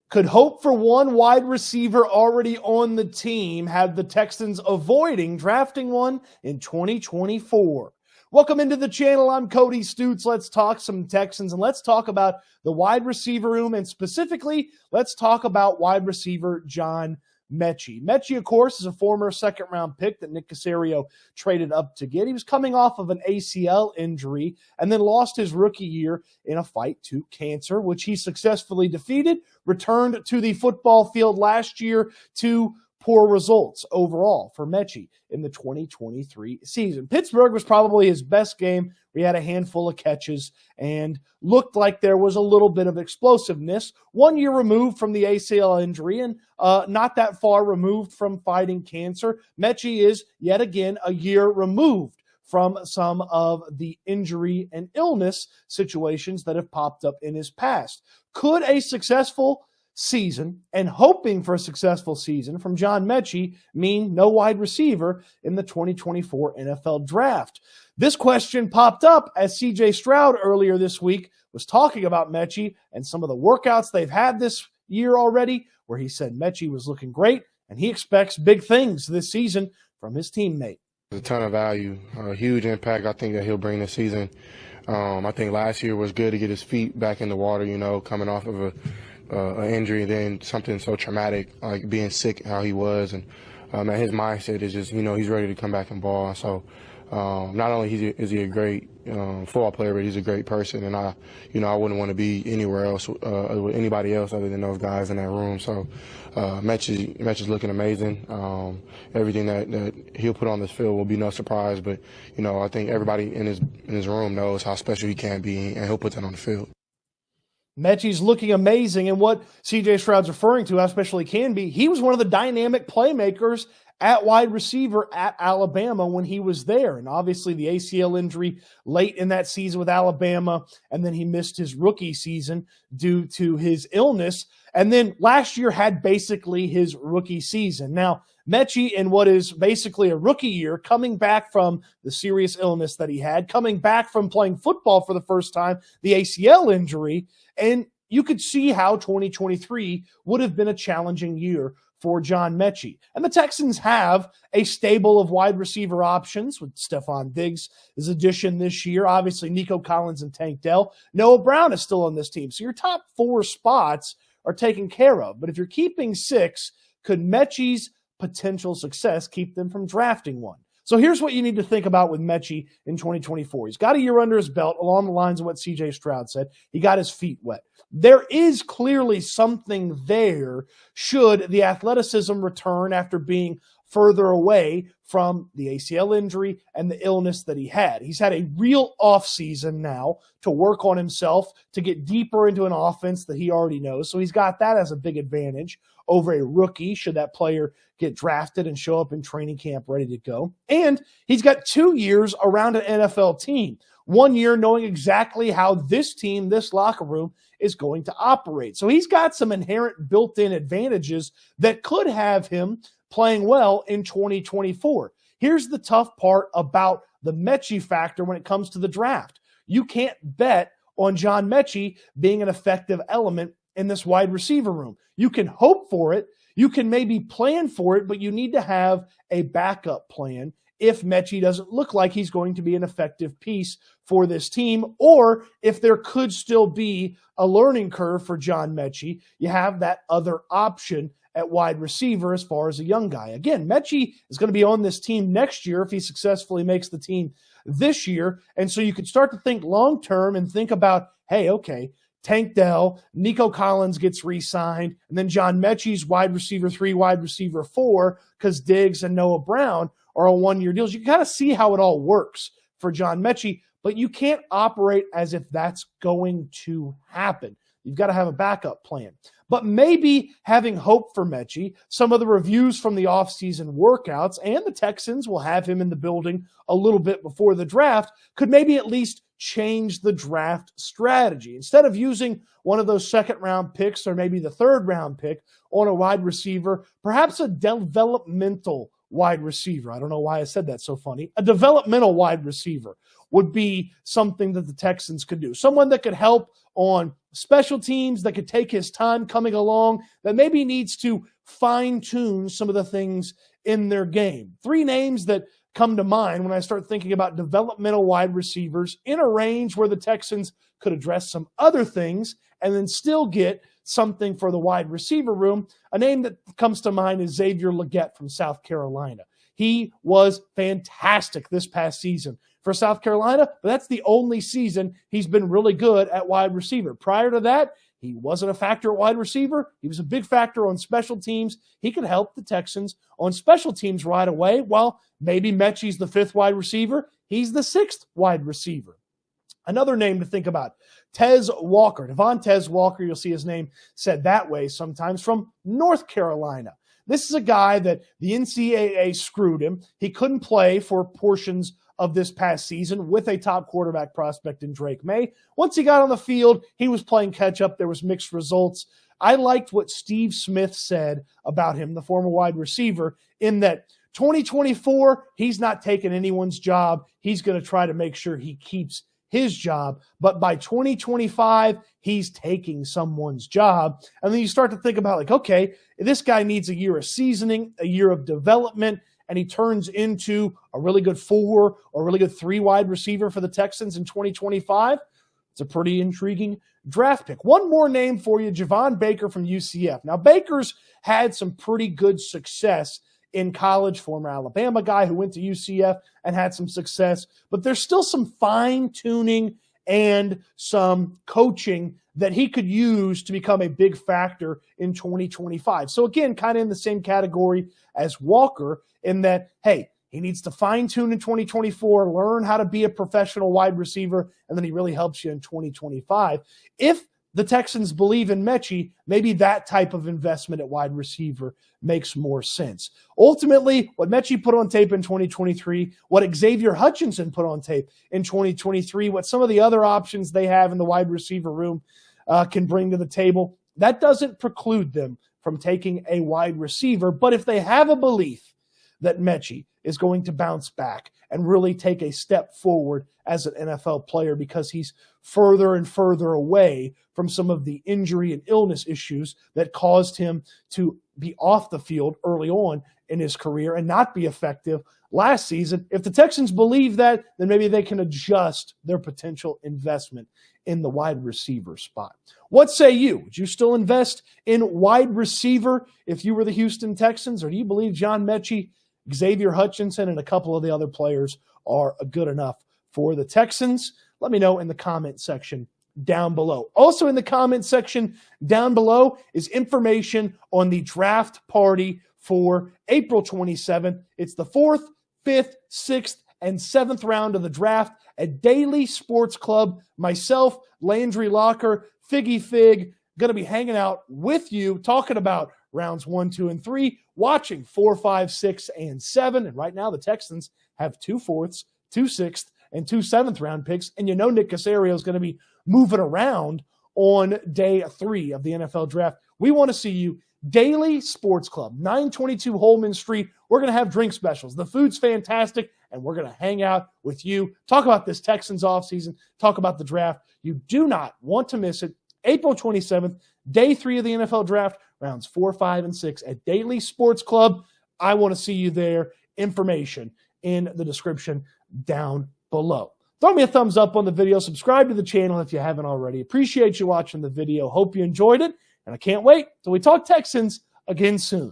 Could hope for one wide receiver already on the team have the Texans avoiding drafting one in 2024. Welcome into the channel. I'm Cody Stoots. Let's talk some Texans, and let's talk about the wide receiver room, and specifically, let's talk about wide receiver John Metchie. Metchie, of course, is a former second-round pick that Nick Caserio traded up to get. He was coming off of an ACL injury and then lost his rookie year in a fight to cancer, which he successfully defeated, returned to the football field last year to poor results overall for Metchie in the 2023 season. Pittsburgh was probably his best game. We had a handful of catches and looked like there was a little bit of explosiveness. 1 year removed from the ACL injury and not that far removed from fighting cancer. Metchie is yet again a year removed from some of the injury and illness situations that have popped up in his past. Could a successful season and hoping for a successful season from John Metchie mean no wide receiver in the 2024 NFL draft? This question popped up as CJ Stroud earlier this week was talking about Metchie and some of the workouts they've had this year already, where he said Metchie was looking great and he expects big things this season from his teammate. A ton of value, a huge impact I think that he'll bring this season. I think last year was good to get his feet back in the water, coming off of an injury, then something so traumatic like being sick, how he was, and his mindset is just he's ready to come back and ball. So not only is he a great football player, but he's a great person, and I wouldn't want to be anywhere else with anybody else other than those guys in that room. So Metchie's looking amazing. Everything that he'll put on this field will be no surprise, but I think everybody in his room knows how special he can be, and he'll put that on the field. Metchie's looking amazing, and what C.J. Stroud's referring to, how special he can be, he was one of the dynamic playmakers at wide receiver at Alabama when he was there. And obviously the ACL injury late in that season with Alabama, and then he missed his rookie season due to his illness. And then last year had basically his rookie season. Now, Metchie, in what is basically a rookie year, coming back from the serious illness that he had, coming back from playing football for the first time, the ACL injury, and you could see how 2023 would have been a challenging year for John Metchie. And the Texans have a stable of wide receiver options with Stephon Diggs' his addition this year. Obviously, Nico Collins and Tank Dell. Noah Brown is still on this team. So your top four spots are taken care of. But if you're keeping six, could Metchie's potential success keep them from drafting one? So here's what you need to think about with Metchie in 2024. He's got a year under his belt along the lines of what C.J. Stroud said. He got his feet wet. There is clearly something there should the athleticism return after being further away from the ACL injury and the illness that he had. He's had a real offseason now to work on himself, to get deeper into an offense that he already knows. So he's got that as a big advantage over a rookie should that player get drafted and show up in training camp ready to go. And he's got 2 years around an NFL team. 1 year knowing exactly how this team, this locker room, is going to operate. So he's got some inherent built-in advantages that could have him playing well in 2024. Here's the tough part about the Metchie factor when it comes to the draft. You can't bet on John Metchie being an effective element in this wide receiver room. You can hope for it. You can maybe plan for it, but you need to have a backup plan if Metchie doesn't look like he's going to be an effective piece for this team, or if there could still be a learning curve for John Metchie, you have that other option at wide receiver as far as a young guy. Again, Metchie is going to be on this team next year if he successfully makes the team this year, and so you could start to think long-term and think about, hey, okay, Tank Dell, Nico Collins gets re-signed, and then John Metchie's wide receiver 3, wide receiver 4, because Diggs and Noah Brown are on 1-year deals. You can kind of see how it all works for John Metchie, but you can't operate as if that's going to happen. You've got to have a backup plan. But maybe having hope for Metchie, some of the reviews from the offseason workouts, and the Texans will have him in the building a little bit before the draft, could maybe at least change the draft strategy. Instead of using one of those second-round picks or maybe the third-round pick on a wide receiver, perhaps a developmental wide receiver. I don't know why I said that so funny. A developmental wide receiver would be something that the Texans could do. Someone that could help on special teams, that could take his time coming along, that maybe needs to fine-tune some of the things in their game. 3 names that come to mind when I start thinking about developmental wide receivers in a range where the Texans could address some other things and then still get something for the wide receiver room. A name that comes to mind is Xavier Legette from South Carolina. He was fantastic this past season for South Carolina, but that's the only season he's been really good at wide receiver. Prior to that, he wasn't a factor at wide receiver. He was a big factor on special teams. He could help the Texans on special teams right away. While maybe Metchie's the 5th wide receiver, he's the 6th wide receiver. Another name to think about, Tez Walker. Devontae Walker, you'll see his name said that way sometimes, from North Carolina. This is a guy that the NCAA screwed him. He couldn't play for portions of this past season with a top quarterback prospect in Drake May. Once he got on the field, he was playing catch-up. There was mixed results. I liked what Steve Smith said about him, the former wide receiver, in that 2024, he's not taking anyone's job. He's going to try to make sure he keeps his job. But by 2025, he's taking someone's job. And then you start to think about, like, okay, this guy needs a year of seasoning, a year of development, and he turns into a really good 4 or a really good 3 wide receiver for the Texans in 2025. It's a pretty intriguing draft pick. One more name for you, Javon Baker from UCF. Now, Baker's had some pretty good success in college, former Alabama guy who went to UCF and had some success, but there's still some fine-tuning and some coaching that he could use to become a big factor in 2025. So again, kind of in the same category as Walker, in that, hey, he needs to fine-tune in 2024, learn how to be a professional wide receiver, and then he really helps you in 2025. If the Texans believe in Metchie, maybe that type of investment at wide receiver makes more sense. Ultimately, what Metchie put on tape in 2023, what Xavier Hutchinson put on tape in 2023, what some of the other options they have in the wide receiver room can bring to the table, that doesn't preclude them from taking a wide receiver. But if they have a belief that Metchie is going to bounce back and really take a step forward as an NFL player because he's further and further away from some of the injury and illness issues that caused him to be off the field early on in his career and not be effective last season. If the Texans believe that, then maybe they can adjust their potential investment in the wide receiver spot. What say you? Would you still invest in wide receiver if you were the Houston Texans, or do you believe John Metchie, Xavier Hutchinson, and a couple of the other players are good enough for the Texans? Let me know in the comment section down below. Also in the comment section down below is information on the draft party for April 27th. It's the 4th, 5th, 6th, and 7th round of the draft at Daley Sports Club. Myself, Landry Locker, Figgy Fig, going to be hanging out with you, talking about rounds 1, 2, and 3, watching 4, 5, 6, and 7. And right now the Texans have 2 4ths, 2 6th, and 2 7th round picks. And you know Nick Caserio is going to be moving around on day 3 of the NFL draft. We want to see you. Daley Sports Club, 922 Holman Street. We're going to have drink specials. The food's fantastic, and we're going to hang out with you, talk about this Texans offseason, talk about the draft. You do not want to miss it. April 27th, day 3 of the NFL draft, rounds 4, 5, and 6 at Daley Sports Club. I want to see you there. Information in the description down below. Throw me a thumbs up on the video. Subscribe to the channel if you haven't already. Appreciate you watching the video. Hope you enjoyed it. And I can't wait till we talk Texans again soon.